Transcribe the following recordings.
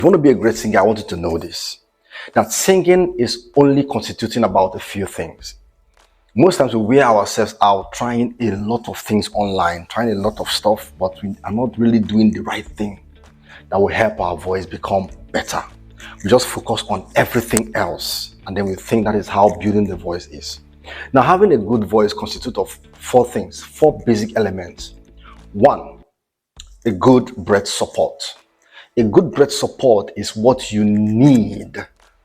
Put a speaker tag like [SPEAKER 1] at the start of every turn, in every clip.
[SPEAKER 1] If you want to be a great singer, I want you to know this. That singing is only constituting about a few things. Most times we wear ourselves out trying a lot of things online, trying a lot of stuff, but we are not really doing the right thing that will help our voice become better. We just focus on everything else, and then we think that is how building the voice is. Now, having a good voice constitutes of four things, four basic elements. One, a good breath support. A good breath support is what you need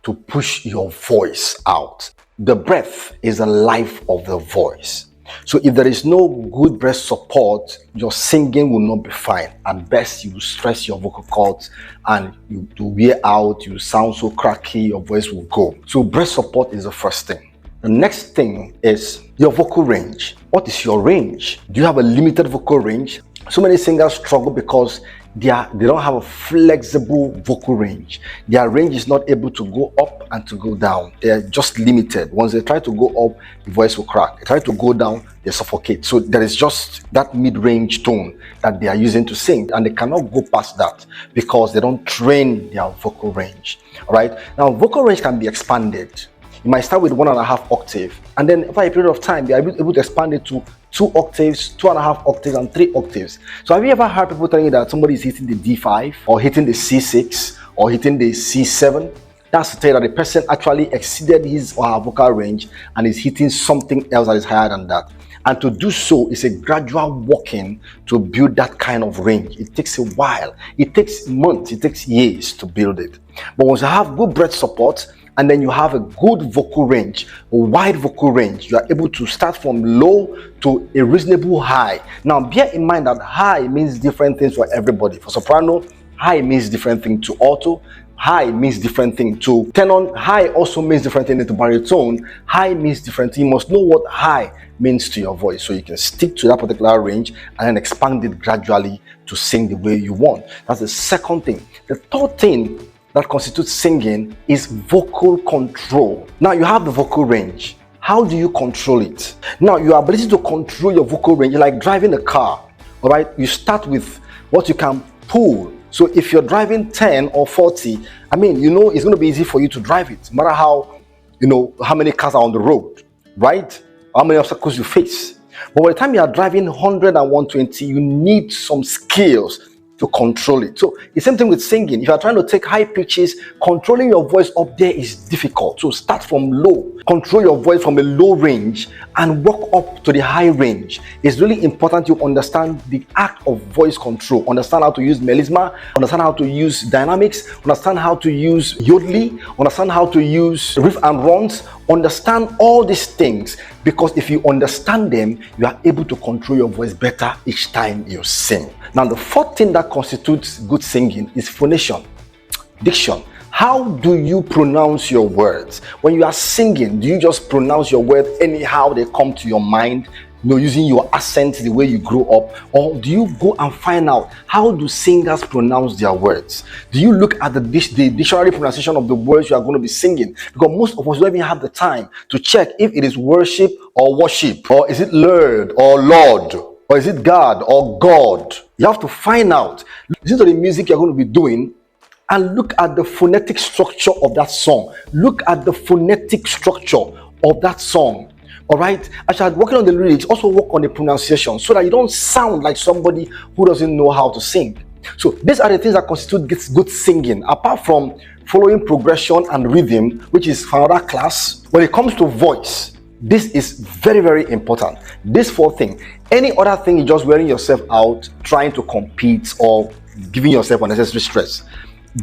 [SPEAKER 1] to push your voice out. The breath is the life of the voice. So if there is no good breath support, your singing will not be fine. At best, you will stress your vocal cords and you wear out, you sound so cracky, your voice will go. So breath support is the first thing. The next thing is your vocal range. What is your range? Do you have a limited vocal range? So many singers struggle because they don't have a flexible vocal range. Their range is not able to go up and to go down. They're just limited. Once they try to go up, the voice will crack. They try to go down, they suffocate. So there is just that mid-range tone that they are using to sing, and they cannot go past that because they don't train their vocal range. All right. Now, vocal range can be expanded. You might start with 1.5 octave, and then over a period of time, they are able to expand it to 2 octaves, 2.5 octaves, and 3 octaves. So have you ever heard people telling you that somebody is hitting the D5 or hitting the C6 or hitting the C7? That's to tell you that the person actually exceeded his or her vocal range and is hitting something else that is higher than that. And to do so is a gradual working to build that kind of range. It takes a while. It takes months. It takes years to build it. But once you have good breath support, and then you have a good vocal range, a wide vocal range, you are able to start from low to a reasonable high. Now, bear in mind that high means different things for everybody. For soprano, high means different thing to alto. High means different thing to tenor. High also means different thing to baritone. High means different thing. You must know what high means to your voice so you can stick to that particular range and then expand it gradually to sing the way you want. That's the second thing. The third thing that constitutes singing is vocal control. Now you have the vocal range. How do you control it? Now your ability to control your vocal range is like driving a car. All right, you start with what you can pull. So if you're driving 10 or 40, I mean, it's going to be easy for you to drive it, no matter how many cars are on the road, right? How many obstacles you face. But by the time you are driving 100 and 120, you need some skills to control it. So the same thing with singing. If you are trying to take high pitches, controlling your voice up there is difficult. So start from low, control your voice from a low range and work up to the high range. It's really important you understand the act of voice control, understand how to use melisma, understand how to use dynamics, understand how to use yodely, understand how to use riff and runs, understand all these things, because if you understand them, you are able to control your voice better each time you sing. Now, the fourth thing that constitutes good singing is phonation, diction. How do you pronounce your words? When you are singing, do you just pronounce your words anyhow they come to your mind? Using your accent the way you grew up, or do you go and find out how do singers pronounce their words? Do you look at the dictionary pronunciation of the words you are going to be singing? Because most of us don't even have the time to check if it is worship or worship, or is it Lord or Lord, or is it God or God? You have to find out. Listen to the music you're going to be doing and look at the phonetic structure of that song. Look at the phonetic structure of that song. All right, as you're working on the lyrics, also work on the pronunciation so that you don't sound like somebody who doesn't know how to sing. So these are the things that constitute good singing, apart from following progression and rhythm, which is for another class. When it comes to voice, this is very, very important. This fourth thing. Any other thing, you're just wearing yourself out, trying to compete or giving yourself unnecessary stress.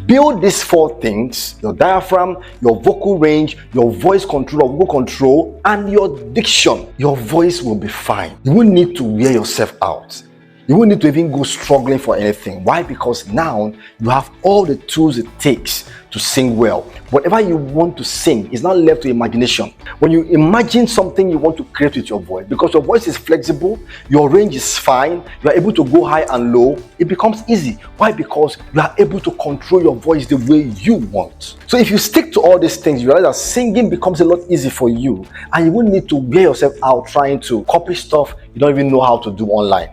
[SPEAKER 1] Build these four things: your diaphragm, your vocal range, your voice control, or vocal control, and your diction. Your voice will be fine. You won't need to wear yourself out. You won't need to even go struggling for anything. Why? Because now you have all the tools it takes to sing well. Whatever you want to sing is not left to imagination. When you imagine something you want to create with your voice, because your voice is flexible, your range is fine, you are able to go high and low, it becomes easy. Why? Because you are able to control your voice the way you want. So if you stick to all these things, you realize that singing becomes a lot easier for you, and you won't need to wear yourself out trying to copy stuff you don't even know how to do online.